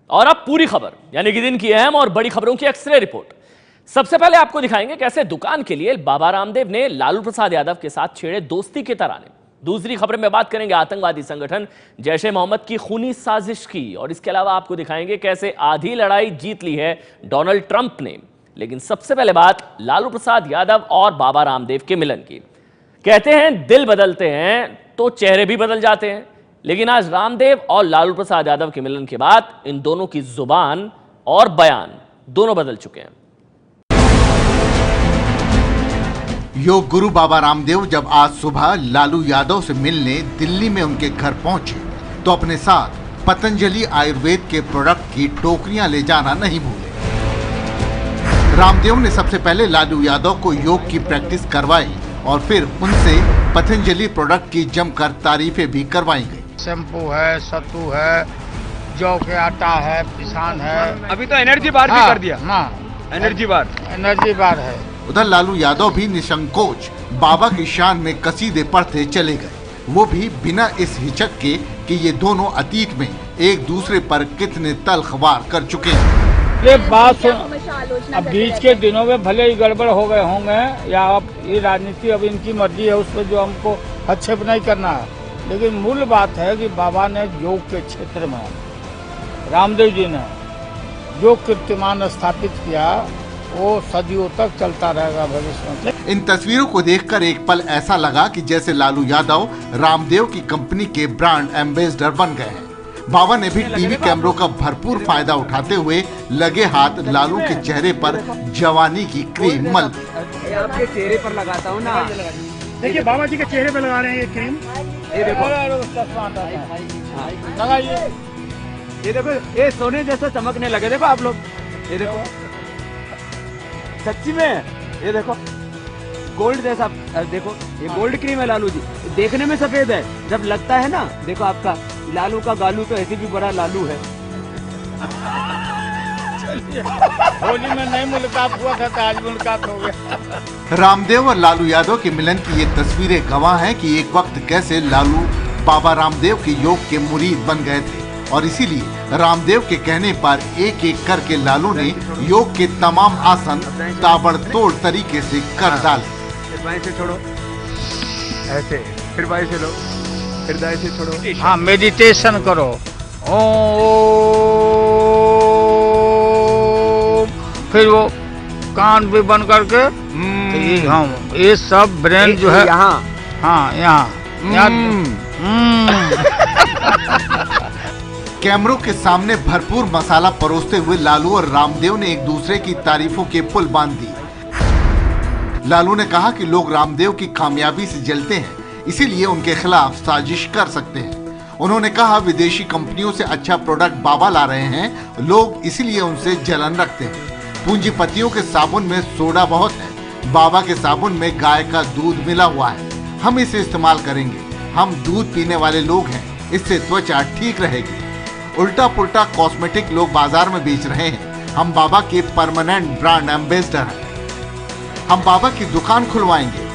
और अब पूरी खबर, यानी कि दिन की अहम और बड़ी खबरों की एक्सरे रिपोर्ट। सबसे पहले आपको दिखाएंगे कैसे दुकान के लिए बाबा रामदेव ने लालू प्रसाद यादव के साथ छेड़े दोस्ती के तराने। दूसरी खबर में बात करेंगे आतंकवादी संगठन जैश ए मोहम्मद की खूनी साजिश की, और इसके अलावा आपको दिखाएंगे कैसे आधी लड़ाई जीत ली है डोनाल्ड ट्रंप ने। लेकिन सबसे पहले बात लालू प्रसाद यादव और बाबा रामदेव के मिलन की। कहते हैं दिल बदलते हैं तो चेहरे भी बदल जाते हैं, लेकिन आज रामदेव और लालू प्रसाद यादव के मिलन के बाद इन दोनों की जुबान और बयान दोनों बदल चुके हैं। योग गुरु बाबा रामदेव जब आज सुबह लालू यादव से मिलने दिल्ली में उनके घर पहुंचे तो अपने साथ पतंजलि आयुर्वेद के प्रोडक्ट की टोकरियां ले जाना नहीं भूले। रामदेव ने सबसे पहले लालू यादव को योग की प्रैक्टिस करवाई और फिर उनसे पतंजलि प्रोडक्ट की जमकर तारीफें भी करवाई गई। शैम्पू है, सत्तू है, जौ के आटा है, पिसान है। अभी तो एनर्जी बार भी कर दिया। एनर्जी बार है। उधर लालू यादव भी निसंकोच बाबा की शान में कसीदे पढ़ते चले गए, वो भी बिना इस हिचक के कि ये दोनों अतीत में एक दूसरे पर कितने तल्ख वार कर चुके हैं। ये बात अब बीच के दिनों में भले ही गड़बड़ हो गए होंगे या अब ये राजनीति अब इनकी मर्जी है, उस पर जो हमको हस्तक्षेप नहीं करना है, लेकिन मूल बात है कि बाबा ने योग के क्षेत्र में रामदेव जी ने जो कीर्तिमान स्थापित किया वो सदियों तक चलता रहेगा भविष्य में। इन तस्वीरों को देखकर एक पल ऐसा लगा कि जैसे लालू यादव रामदेव की कंपनी के ब्रांड एम्बेसडर बन गए हैं। बाबा ने भी टीवी कैमरों का भरपूर फायदा उठाते हुए लगे हाथ लालू के चेहरे पर जवानी की क्रीम मल दी। आपके चेहरे पर लगाता हूँ ना, देखिए बाबा जी के चेहरे पे लगा रहे हैं ये क्रीम। ये देखो, लगाइए। ये देखो, ये सोने जैसा चमकने लगे। देखो आप लोग, ये देखो सच्ची में, ये देखो गोल्ड जैसा। देखो ये गोल्ड क्रीम है लालू जी, देखने में सफेद है, जब लगता है ना, देखो आपका लालू का गालू तो ऐसे भी बड़ा लालू है। होली में नहीं मुलाकात हुआ था तो आज मुलाकात हो गया। रामदेव और लालू यादव के मिलन की ये तस्वीरें गवाह हैं कि एक वक्त कैसे लालू बाबा रामदेव के योग के मुरीद बन गए थे, और इसीलिए रामदेव के कहने पर एक एक करके लालू ने योग के तमाम आसन ताबड़तोड़ तरीके से कर डाले। फिर बाएं से छोड़ो, ऐसे, फिर बाएं से लो, फिर दाएं से छोड़ो। हाँ, मेडिटेशन करो। ओ फिर वो कान भी बंद करके ये सब ब्रेन जो है यहाँ, हाँ यहाँ कैमरों के सामने भरपूर मसाला परोसते हुए लालू और रामदेव ने एक दूसरे की तारीफों के पुल बांध दी। लालू ने कहा कि लोग रामदेव की कामयाबी से जलते हैं, इसीलिए उनके खिलाफ साजिश कर सकते हैं। उन्होंने कहा विदेशी कंपनियों से अच्छा प्रोडक्ट बाबा ला रहे हैं, लोग इसीलिए उनसे जलन रखते हैं। पूंजीपतियों के साबुन में सोडा बहुत है, बाबा के साबुन में गाय का दूध मिला हुआ है, हम इसे इस्तेमाल करेंगे। हम दूध पीने वाले लोग हैं, इससे त्वचा ठीक रहेगी। उल्टा पुल्टा कॉस्मेटिक लोग बाजार में बेच रहे हैं, हम बाबा के परमानेंट ब्रांड एम्बेसडर हैं, हम बाबा की दुकान खुलवाएंगे।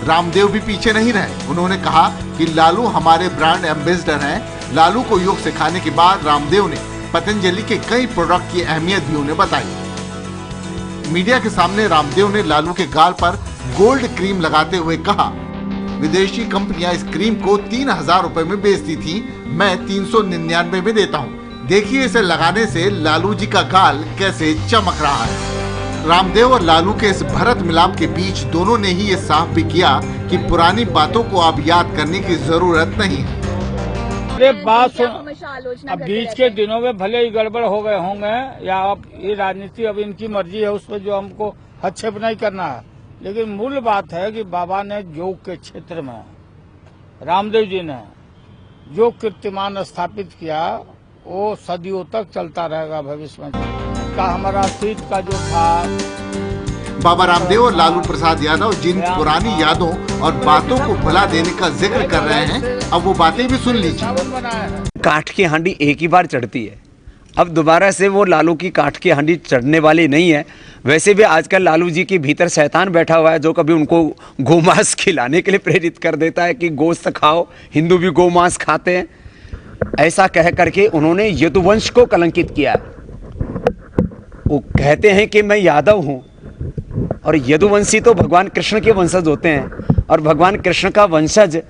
रामदेव भी पीछे नहीं रहे, उन्होंने कहा कि लालू हमारे ब्रांड एम्बेसडर हैं। लालू को योग सिखाने के बाद रामदेव ने पतंजलि के कई प्रोडक्ट की अहमियत भी उन्हें बताई। मीडिया के सामने रामदेव ने लालू के गाल पर गोल्ड क्रीम लगाते हुए कहा, विदेशी कंपनियां इस क्रीम को 3000 रुपए में बेचती थी, मैं 399 में देता हूं। देखिए इसे लगाने से लालू जी का गाल कैसे चमक रहा है। रामदेव और लालू के इस भरत मिलाप के बीच दोनों ने ही ये साफ भी किया कि पुरानी बातों को अब याद करने की जरूरत नहीं है। ये बात अब बीच के दिनों में भले ही गड़बड़ हो गए होंगे या अब ये राजनीति अब इनकी मर्जी है, उस पर जो हमको हस्तक्षेप नहीं करना है, लेकिन मूल बात है कि बाबा ने योग के क्षेत्र में रामदेव जी ने जो कीर्तिमान स्थापित किया वो सदियों तक चलता रहेगा भविष्य में। का हमारा सीट का जो था बाबा रामदेव और लालू प्रसाद यादव जिन पुरानी यादों और बातों को भुला देने का जिक्र कर रहे हैं, अब वो बातें भी सुन लीजिए। काठ की हांडी एक ही बार चढ़ती है, अब दोबारा से वो लालू की काठ की हांडी चढ़ने वाली नहीं है। वैसे भी आजकल लालू जी के भीतर शैतान बैठा हुआ है जो कभी उनको गोमांस खिलाने के लिए प्रेरित कर देता है कि गोश्त खाओ, हिंदू भी गोमांस खाते हैं। ऐसा कह करके उन्होंने यदुवंश को कलंकित किया। वो कहते हैं कि मैं यादव हूं, और यदुवंशी तो भगवान कृष्ण के वंशज होते हैं, और भगवान कृष्ण का वंशज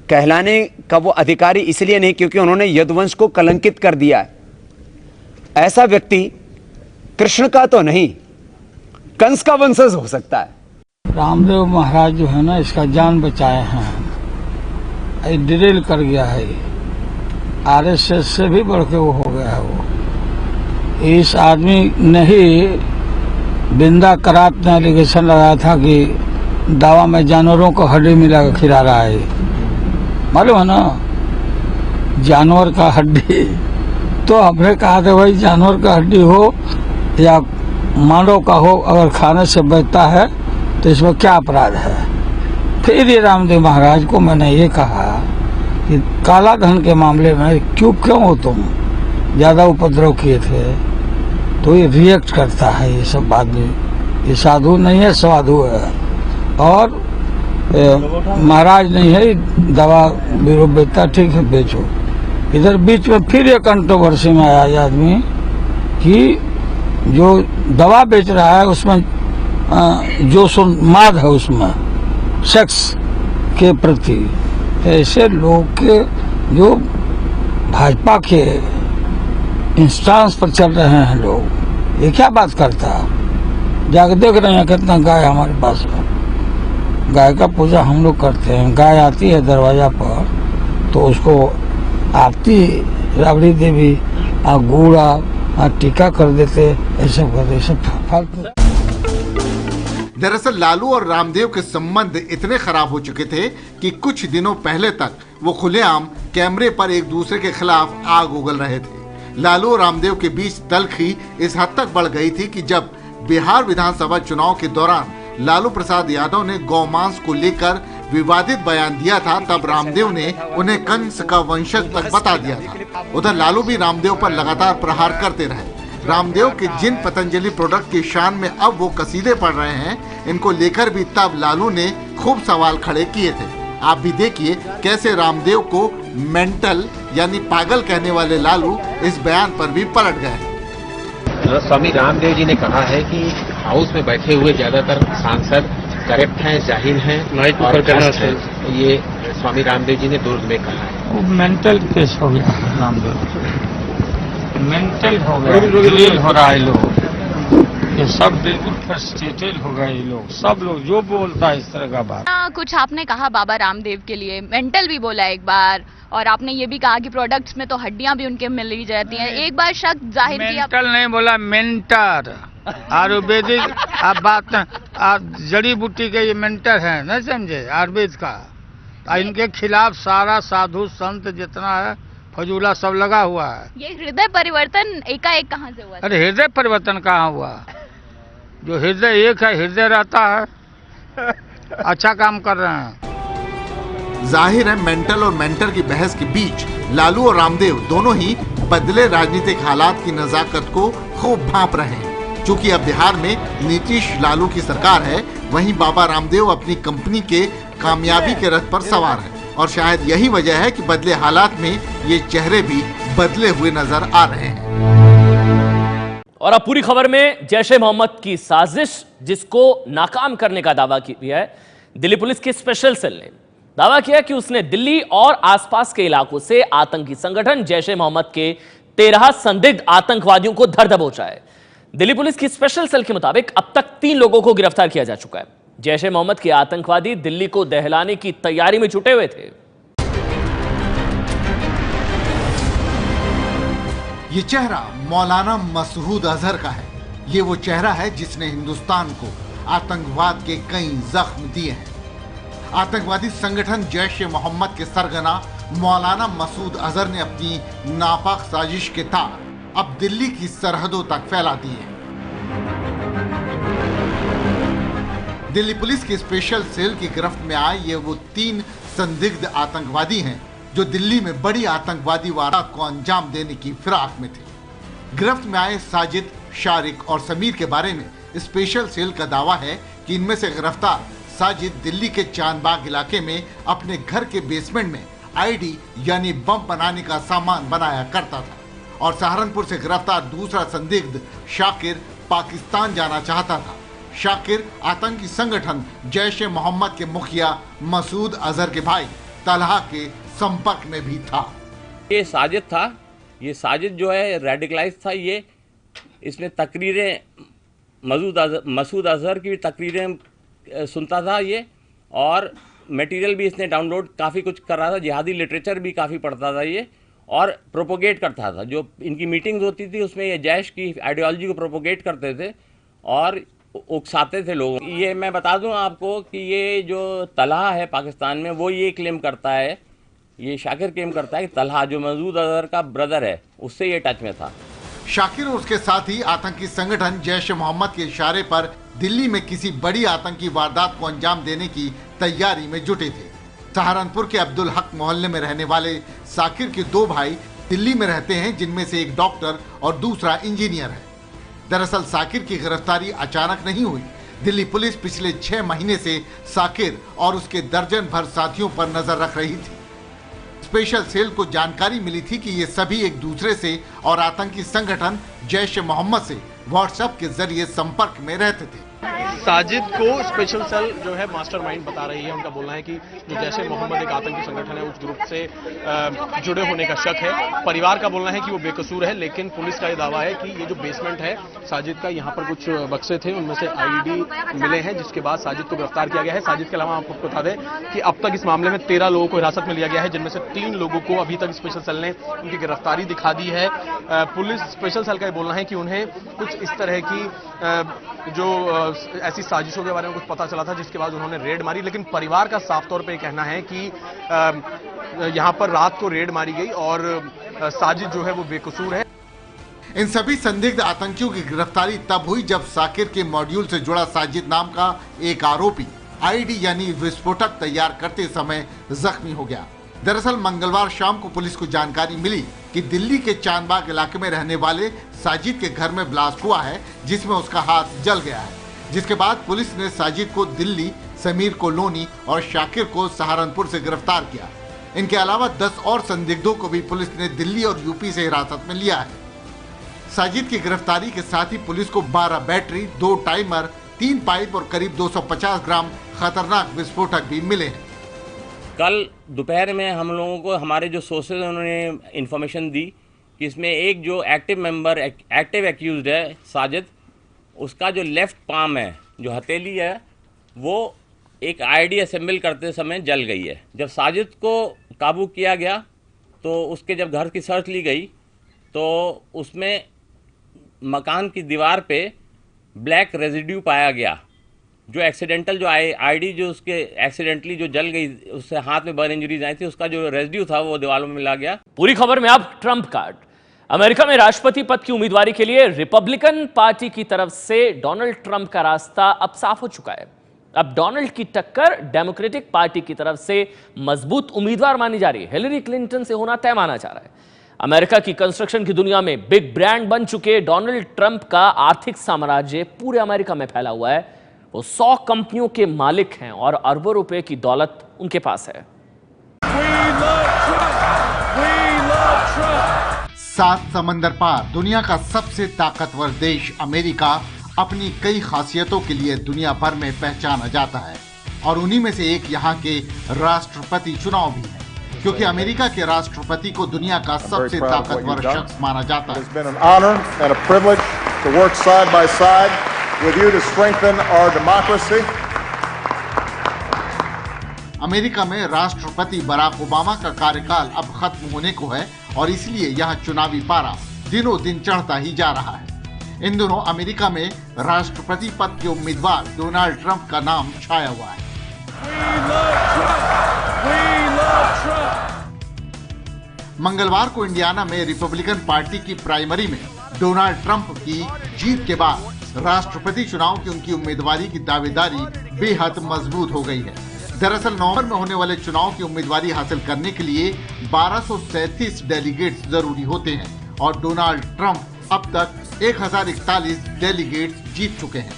कहलाने का वो अधिकारी इसलिए नहीं क्योंकि उन्होंने यदुवंश को कलंकित कर दिया। ऐसा व्यक्ति कृष्ण का तो नहीं, कंस का वंशज हो सकता है। रामदेव महाराज जो है ना, इसका जान बचाए हैं। ये ड्रिल कर गया है, आरएसएस से भी बढ़ के वो हो गया है। वो इस आदमी ने ही बिंदा करात ने एलिगेशन लगाया था कि दवा में जानवरों को हड्डी मिला कर खिला रहा है। मालूम है ना, जानवर का हड्डी। तो हमने कहा था भाई जानवर का हड्डी हो या मानव का हो, अगर खाने से बचता है तो इसमें क्या अपराध है। फिर ये रामदेव महाराज को मैंने ये कहा कि काला धन के मामले में क्यों हो तुम ज्यादा उपद्रव किए थे, तो ये रिएक्ट करता है ये सब बात में। ये साधु नहीं है, साधु है, और महाराज नहीं है, दवा बीरो बेचता, ठीक है बेचो। इधर बीच में फिर एक कंट्रोवर्सी में आया ये आदमी कि जो दवा बेच रहा है उसमें जो सुन्माद है उसमें सेक्स के प्रति, ऐसे लोग के जो भाजपा के इंस्टांस पर चल रहे हैं लोग, ये क्या बात करता। जाके देख रहे हैं कितना गाय हमारे पास में। गाय का पूजा हम लोग करते हैं। गाय आती है दरवाजा पर तो उसको आरती राबड़ी देवी गुड़ा टीका कर देते, ऐसा करते, सब फालतू। दरअसल लालू और रामदेव के संबंध इतने खराब हो चुके थे कि कुछ दिनों पहले तक वो खुलेआम कैमरे पर एक दूसरे के खिलाफ आग उगल रहे थे। लालू और रामदेव के बीच तल्खी इस हद तक बढ़ गई थी कि जब बिहार विधानसभा चुनाव के दौरान लालू प्रसाद यादव ने गौमांस को लेकर विवादित बयान दिया था, तब रामदेव ने उन्हें कंस का वंशज तक बता दिया था। उधर लालू भी रामदेव पर लगातार प्रहार करते रहे। रामदेव के जिन पतंजलि प्रोडक्ट की शान में अब वो कसीदे पढ़ रहे हैं, इनको लेकर भी तब लालू ने खूब सवाल खड़े किए थे। आप भी देखिए कैसे रामदेव को मेंटल यानी पागल कहने वाले लालू इस बयान पर भी पलट गए। स्वामी रामदेव जी ने कहा है कि हाउस में बैठे हुए ज्यादातर सांसद करेक्ट हैं, जाहिल हैं और भ्रष्ट हैं। ये स्वामी रामदेव जी ने दुर्ग में कहा है। वो मेंटल केस हो गया, रामदेव मेंटल हो गया, डिलील हो रहा है लोग, ये सब बिल्कुल फ्रस्ट्रेटेड हो गए। लोग सब लोग जो बोलता है इस तरह का बात। कुछ आपने कहा बाबा रामदेव के लिए, मेंटल भी बोला एक बार, और आपने ये भी कहा कि प्रोडक्ट्स में तो हड्डियां भी उनके मिल ही जाती हैं। एक बार शक जाहिर किया। मेंटल नहीं बोला, मेंटर। आयुर्वेदिक आप बात आप जड़ी बूटी के ये मेंटर हैं, नहीं समझे, आयुर्वेद का। इनके खिलाफ सारा साधु संत जितना है फजूला सब लगा हुआ है। ये हृदय परिवर्तन एकाएक कहाँ से हुआ? अरे हृदय परिवर्तन कहाँ हुआ? जो हृदय एक है, हृदय रहता है। अच्छा काम कर रहे हैं। जाहिर है मेंटल और मेंटर की बहस के बीच लालू और रामदेव दोनों ही बदले राजनीतिक हालात की नजाकत को खूब भांप रहे हैं। चूंकि अब बिहार में नीतीश लालू की सरकार है, वहीं बाबा रामदेव अपनी कंपनी के कामयाबी के रथ पर सवार है, और शायद यही वजह है कि बदले हालात में ये चेहरे भी बदले हुए नजर आ रहे हैं। और अब पूरी खबर में जैश ए मोहम्मद की साजिश जिसको नाकाम करने का दावा किया है, दिल्ली पुलिस की स्पेशल सेल ने दावा किया कि उसने दिल्ली और आसपास के इलाकों से आतंकी संगठन जैश ए मोहम्मद के 13 संदिग्ध आतंकवादियों को धर दबोचा है। दिल्ली पुलिस की स्पेशल सेल के मुताबिक अब तक 3 लोगों को गिरफ्तार किया जा चुका है। जैश ए मोहम्मद के आतंकवादी दिल्ली को दहलाने की तैयारी में जुटे हुए थे। ये चेहरा मौलाना मसूद अजहर का है। ये वो चेहरा है जिसने हिंदुस्तान को आतंकवाद के कई जख्म दिए हैं। आतंकवादी संगठन जैश ए मोहम्मद के सरगना मौलाना मसूद अजहर ने अपनी नापाक साजिश के तार अब दिल्ली की सरहदों तक फैला दिए हैं। दिल्ली पुलिस की स्पेशल सेल की गिरफ्त में आए ये वो 3 संदिग्ध आतंकवादी हैं जो दिल्ली में बड़ी आतंकवादी वारदात को अंजाम देने की फिराक में थे। गिरफ्त में आए साजिद, शारिक और समीर के बारे में स्पेशल सेल का दावा है कि इनमें से गिरफ्तार साजिद दिल्ली के चांदबाग इलाके में अपने घर के बेसमेंट में आईडी यानी बम बनाने का सामान बनाया करता था और सहारनपुर से गिरफ्तार दूसरा संदिग्ध शाकिर पाकिस्तान जाना चाहता था। शाकिर आतंकी संगठन जैश ए मोहम्मद के मुखिया मसूद अजहर के भाई तलहा के संपर्क में भी था। ये साजिद था, ये साजिद जो है रेडिकलाइज था। ये इसमें तकरीरें मसूद अजहर की तकरीरें सुनता था ये, और मटेरियल भी इसने डाउनलोड काफ़ी कुछ कर रहा था, जिहादी लिटरेचर भी काफ़ी पढ़ता था ये, और प्रोपोगेट करता था। जो इनकी मीटिंग्स होती थी उसमें ये जैश की आइडियोलॉजी को प्रोपोगेट करते थे और उकसाते थे लोगों। ये मैं बता दूं आपको कि ये जो तलहा है पाकिस्तान में, वो ये क्लेम करता है, ये शाकिर क्लेम करता है कि तलहा जो मसूद अजहर का ब्रदर है उससे ये टच में था। शाकिर और उसके साथ ही आतंकी संगठन जैश ए मोहम्मद के इशारे पर दिल्ली में किसी बड़ी आतंकी वारदात को अंजाम देने की तैयारी में जुटे थे। सहारनपुर के अब्दुल हक मोहल्ले में रहने वाले साकिर के दो भाई दिल्ली में रहते हैं, जिनमें से एक डॉक्टर और दूसरा इंजीनियर है। दरअसल साकिर की गिरफ्तारी अचानक नहीं हुई। दिल्ली पुलिस पिछले 6 महीने से साकिर और उसके दर्जन भर साथियों पर नजर रख रही थी। स्पेशल सेल को जानकारी मिली थी कि ये सभी एक दूसरे से और आतंकी संगठन जैश ए मोहम्मद से व्हाट्सएप के जरिए संपर्क में रहते थे। साजिद को स्पेशल सेल जो है मास्टरमाइंड बता रही है। उनका बोलना है कि जो जैश ए मोहम्मद एक आतंकी संगठन है, उस ग्रुप से जुड़े होने का शक है। परिवार का बोलना है कि वो बेकसूर है, लेकिन पुलिस का ये दावा है कि ये जो बेसमेंट है साजिद का, यहाँ पर कुछ बक्से थे, उनमें से आईडी मिले हैं, जिसके बाद साजिद को गिरफ्तार किया गया है। साजिद के अलावा आपको बता दें कि अब तक इस मामले में 13 लोगों को हिरासत में लिया गया है, जिनमें से 3 लोगों को अभी तक स्पेशल सेल ने उनकी गिरफ्तारी दिखा दी है। पुलिस स्पेशल सेल का ये बोलना है कि उन्हें कुछ इस तरह की जो ऐसी साजिशों के बारे में कुछ पता चला था, जिसके बाद उन्होंने रेड मारी। लेकिन परिवार का साफ तौर पे कहना है कि यहां पर रात को रेड मारी गई और साजिद जो है वो बेकसूर है। इन सभी संदिग्ध आतंकियों की गिरफ्तारी तब हुई जब साकिर के मॉड्यूल से जुड़ा साजिद नाम का एक आरोपी आईडी यानी विस्फोटक तैयार करते समय जख्मी हो गया। दरअसल मंगलवार शाम को पुलिस को जानकारी मिली कि दिल्ली के चांदबाग इलाके में रहने वाले साजिद के घर में ब्लास्ट हुआ है, जिसमें उसका हाथ जल गया है। जिसके बाद पुलिस ने साजिद को दिल्ली, समीर को लोनी और शाकिर को सहारनपुर से गिरफ्तार किया। इनके अलावा 10 और संदिग्धों को भी पुलिस ने दिल्ली और यूपी से हिरासत में लिया है। साजिद की गिरफ्तारी के साथ ही पुलिस को 12 बैटरी, 2 टाइमर, 3 पाइप और करीब 250 ग्राम खतरनाक विस्फोटक भी मिले हैं। कल दोपहर में हम लोगों को हमारे जो सोर्सेज उन्होंने इन्फॉर्मेशन दी कि इसमें एक जो एक्टिव एक्यूज्ड है साजिद, उसका जो लेफ्ट पाम है, जो हथेली है, वो एक आईडी असेंबल करते समय जल गई है। जब साजिद को काबू किया गया तो उसके जब घर की सर्च ली गई तो उसमें मकान की दीवार पे ब्लैक रेजिड्यू पाया गया, जो एक्सीडेंटल जो आईडी जो उसके एक्सीडेंटली जो जल गई, उससे हाथ में बर्न इंजरीज आई थी, उसका जो रेजिड्यू था वो दीवारों में मिला गया। पूरी खबर में अब ट्रंप कार्ड। अमेरिका में राष्ट्रपति पद की उम्मीदवारी के लिए रिपब्लिकन पार्टी की तरफ से डोनाल्ड ट्रंप का रास्ता अब साफ हो चुका है। अब डोनाल्ड की टक्कर डेमोक्रेटिक पार्टी की तरफ से मजबूत उम्मीदवार मानी जा रही है। हिलरी क्लिंटन से होना तय माना जा रहा है। अमेरिका की कंस्ट्रक्शन की दुनिया में बिग ब्रांड बन चुके डोनाल्ड ट्रंप का आर्थिक साम्राज्य पूरे अमेरिका में फैला हुआ है। वो 100 कंपनियों के मालिक हैं और अरबों रुपए की दौलत उनके पास है। 7 समंदर पार दुनिया का सबसे ताकतवर देश अमेरिका अपनी कई खासियतों के लिए दुनिया भर में पहचाना जाता है और उन्हीं में से एक यहाँ के राष्ट्रपति चुनाव भी है, क्योंकि अमेरिका के राष्ट्रपति को दुनिया का सबसे ताकतवर शख्स माना जाता है। अमेरिका में राष्ट्रपति बराक ओबामा का कार्यकाल अब खत्म होने को है और इसलिए यहाँ चुनावी पारा दिनों दिन चढ़ता ही जा रहा है। इन दिनों अमेरिका में राष्ट्रपति पद के उम्मीदवार डोनाल्ड ट्रंप का नाम छाया हुआ है। मंगलवार को इंडियाना में रिपब्लिकन पार्टी की प्राइमरी में डोनाल्ड ट्रंप की जीत के बाद राष्ट्रपति चुनाव की उनकी उम्मीदवारी की दावेदारी बेहद मजबूत हो गई है। दरअसल नवंबर में होने वाले चुनाव की उम्मीदवारी हासिल करने के लिए 1237 डेलीगेट्स जरूरी होते हैं और डोनाल्ड ट्रंप अब तक 1041 डेलीगेट्स जीत चुके हैं।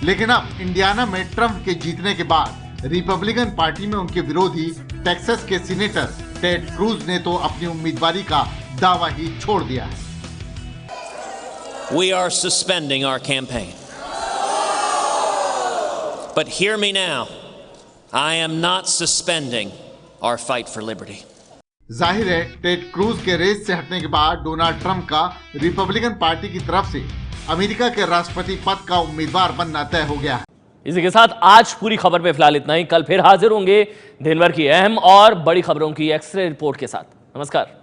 लेकिन अब इंडियाना में ट्रंप के जीतने के बाद रिपब्लिकन पार्टी में उनके विरोधी टेक्सास के सीनेटर टेड क्रूज ने तो अपनी उम्मीदवारी का दावा ही छोड़ दिया है। We are suspending our campaign. But hear me now. I am not suspending our fight for liberty. जाहिर है टेड क्रूज के रेस से हटने के बाद डोनाल्ड ट्रंप का रिपब्लिकन पार्टी की तरफ से अमेरिका के राष्ट्रपति पद का उम्मीदवार बनना तय हो गया है। इसी के साथ आज पूरी खबर में फिलहाल इतना ही। कल फिर हाजिर होंगे दिन भर की अहम और बड़ी खबरों की एक्सरे रिपोर्ट के साथ। नमस्कार।